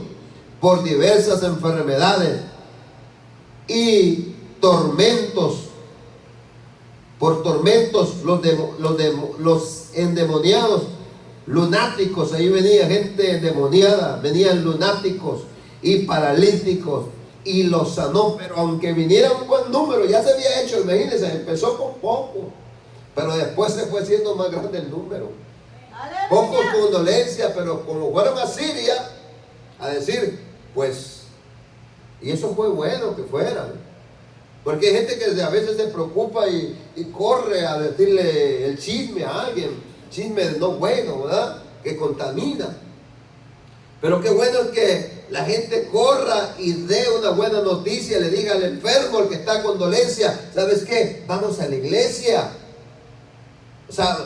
por diversas enfermedades y tormentos, por tormentos, los endemoniados, lunáticos. Ahí venía gente endemoniada, venían lunáticos y paralíticos, y los sanó. Pero aunque viniera un buen número, ya se había hecho, imagínense, empezó con poco, pero después se fue siendo más grande el número. Pocos con dolencia, pero como fueron a Siria a decir, pues, y eso fue bueno que fueran, porque hay gente que a veces se preocupa y corre a decirle el chisme a alguien, chisme no bueno, ¿verdad?, que contamina. Pero qué bueno es que la gente corra y dé una buena noticia, le diga al enfermo, el que está con dolencia, ¿sabes qué? Vamos a la iglesia. O sea,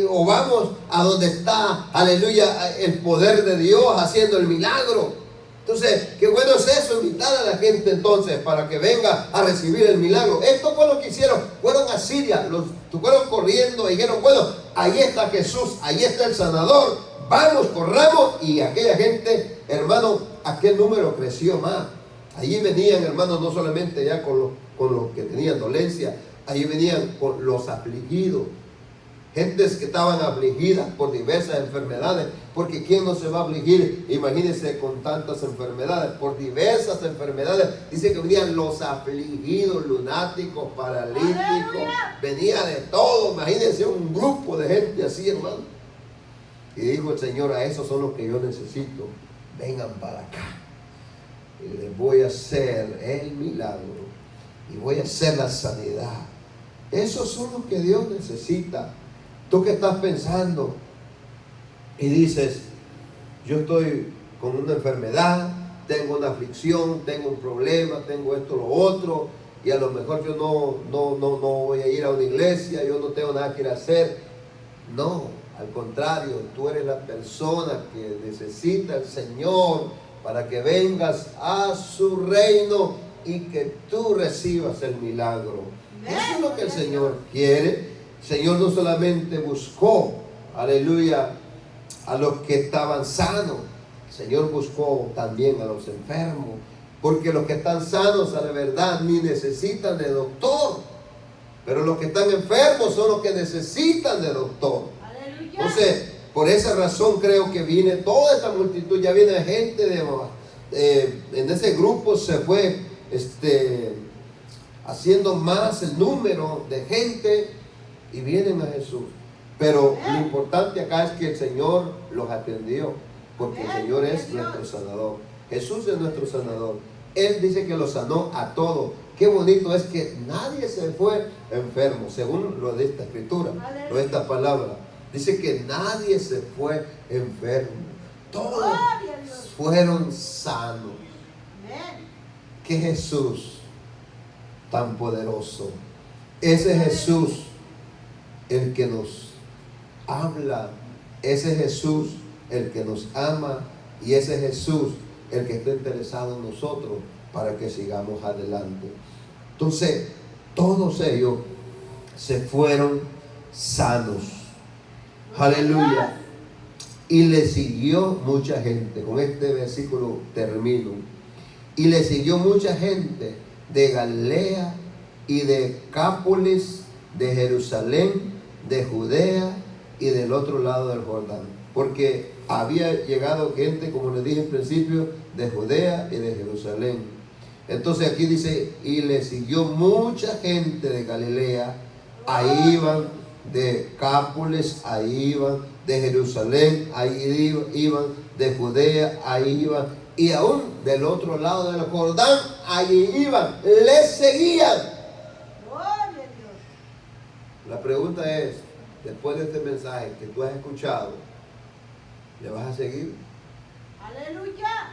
o vamos a donde está, aleluya, el poder de Dios haciendo el milagro. Entonces, qué bueno es eso, invitar a la gente entonces para que venga a recibir el milagro. Esto fue lo que hicieron, fueron a Siria, fueron corriendo y dijeron, bueno, ahí está Jesús, ahí está el sanador, vamos, corramos. Y aquella gente, hermano, aquel número creció más. Allí venían, hermanos, no solamente ya con los que tenían dolencia, allí venían con los afligidos. Gentes que estaban afligidas por diversas enfermedades, porque ¿quién no se va a afligir? Imagínense con tantas enfermedades, por diversas enfermedades. Dice que venían los afligidos, lunáticos, paralíticos, ¡aleluya! Venía de todo. Imagínense un grupo de gente así, hermano. Y dijo el Señor, a esos son los que yo necesito. vengan para acá. Y les voy a hacer el milagro. Y voy a hacer la sanidad. Esos son los que Dios necesita. Tú que estás pensando y dices, yo estoy con una enfermedad, tengo una aflicción, tengo un problema, tengo esto, lo otro, y a lo mejor yo no voy a ir a una iglesia, yo no tengo nada que ir a hacer. No, al contrario, tú eres la persona que necesita al Señor para que vengas a su reino y que tú recibas el milagro. Eso es lo que el Señor quiere. El Señor no solamente buscó, aleluya, a los que estaban sanos. El Señor buscó también a los enfermos. Porque los que están sanos a la verdad ni necesitan de doctor. Pero los que están enfermos son los que necesitan de doctor. Aleluya. Entonces, por esa razón creo que viene toda esta multitud. Ya viene gente en ese grupo se fue haciendo más el número de gente y vienen a Jesús. Pero lo importante acá es que el Señor los atendió, porque el Señor es nuestro sanador. Jesús es nuestro sanador. Él dice que los sanó a todos. Qué bonito es que nadie se fue enfermo, según lo de esta escritura, lo de esta palabra. Dice que nadie se fue enfermo. Todos fueron sanos. Qué Jesús tan poderoso. Ese Jesús el que nos habla, ese Jesús el que nos ama, y ese Jesús el que está interesado en nosotros para que sigamos adelante. Entonces, todos ellos se fueron sanos. Aleluya. Y le siguió mucha gente. Con este versículo termino. Y le siguió mucha gente de Galilea y de Cápolis, de Jerusalén, de Judea y del otro lado del Jordán. Porque había llegado gente, como les dije al principio, de Judea y de Jerusalén. Entonces aquí dice, y le siguió mucha gente de Galilea, ahí iban, de Cápolis, ahí iban, de Jerusalén, ahí iban, de Judea, ahí iban, y aún del otro lado del Jordán, ahí iban, les seguían. Gloria a Dios. La pregunta es, después de este mensaje que tú has escuchado, ¿le vas a seguir? Aleluya.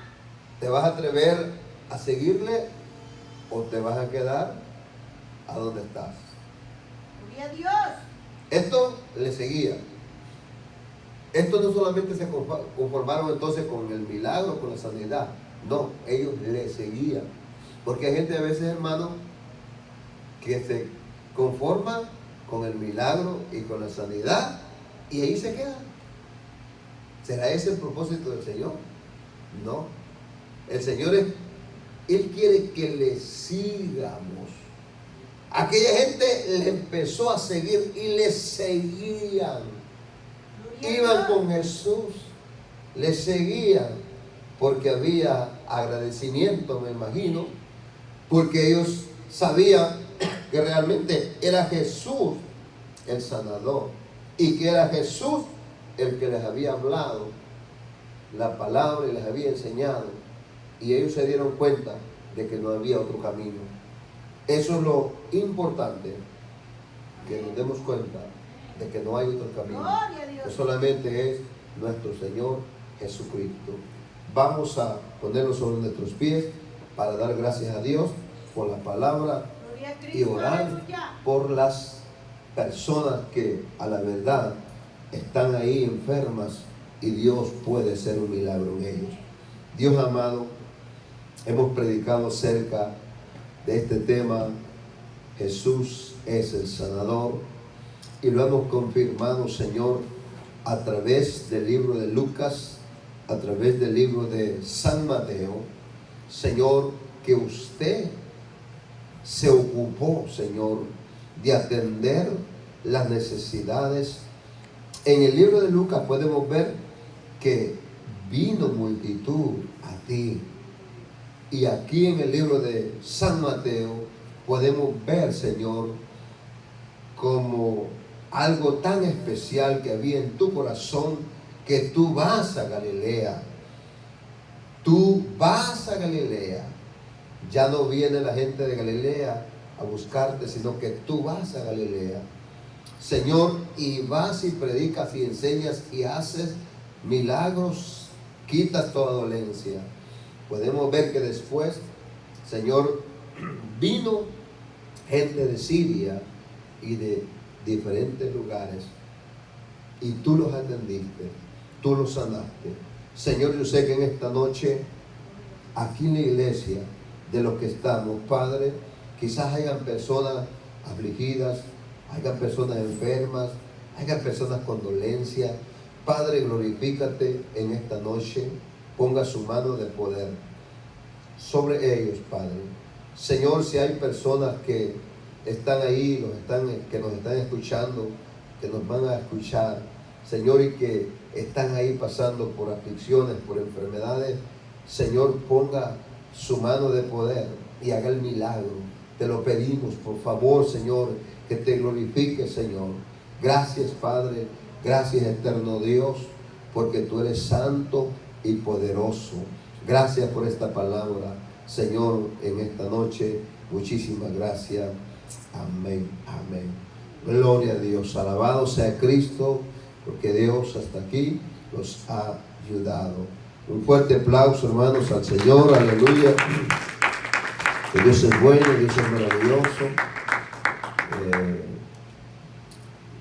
¿Te vas a atrever a seguirle o te vas a quedar a donde estás? Gloria a Dios. Esto le seguía. Estos no solamente se conformaron entonces con el milagro, con la sanidad. No, ellos le seguían. Porque hay gente a veces, hermano, que se conforma con el milagro y con la sanidad y ahí se queda. ¿Será ese el propósito del Señor? No. El Señor Él quiere que le sigamos. Aquella gente le empezó a seguir y le seguían. Iban con Jesús, le seguían porque había agradecimiento, me imagino, porque ellos sabían que realmente era Jesús el sanador y que era Jesús el que les había hablado la palabra y les había enseñado, y ellos se dieron cuenta de que no había otro camino. Eso es lo importante, que nos demos cuenta de que no hay otro camino, Gloria a Dios. que solamente es nuestro Señor Jesucristo. Vamos a ponernos sobre nuestros pies para dar gracias a Dios por la palabra Gloria a y Cristo. orar Aleluya. por las personas que a la verdad están ahí enfermas y Dios puede hacer un milagro en ellos. Dios amado, hemos predicado acerca de este tema, Jesús es el sanador, y lo hemos confirmado, Señor, a través del libro de Lucas, a través del libro de San Mateo. Señor, que usted se ocupó, Señor, de atender las necesidades. En el libro de Lucas podemos ver que vino multitud a ti. Y aquí en el libro de San Mateo podemos ver, Señor, como algo tan especial que había en tu corazón, que tú vas a Galilea. Tú vas a Galilea. Ya no viene la gente de Galilea a buscarte, sino que tú vas a Galilea. Señor, y vas y predicas y enseñas y haces milagros, quitas toda dolencia. Podemos ver que después, Señor, vino gente de Siria y de diferentes lugares y tú los atendiste, tú los sanaste. Señor, yo sé que en esta noche, aquí en la iglesia, de los que estamos, Padre, quizás hayan personas afligidas, hayan personas enfermas, hayan personas con dolencia. Padre, glorifícate en esta noche, ponga su mano de poder sobre ellos, Padre. Señor, si hay personas que están ahí, que nos están escuchando, que nos van a escuchar, Señor, y que están ahí pasando por aflicciones, por enfermedades, Señor, ponga su mano de poder y haga el milagro. Te lo pedimos, por favor, Señor, que te glorifique, Señor. Gracias, Padre, gracias, eterno Dios, porque tú eres santo y poderoso. Gracias por esta palabra, Señor, en esta noche. Muchísimas gracias. Amén, amén. Gloria a Dios. Alabado sea Cristo, porque Dios hasta aquí los ha ayudado. Un fuerte aplauso, hermanos, al Señor. Aleluya. Que Dios es bueno, Dios es maravilloso.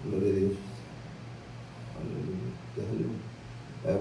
Gloria a Dios. Aleluya.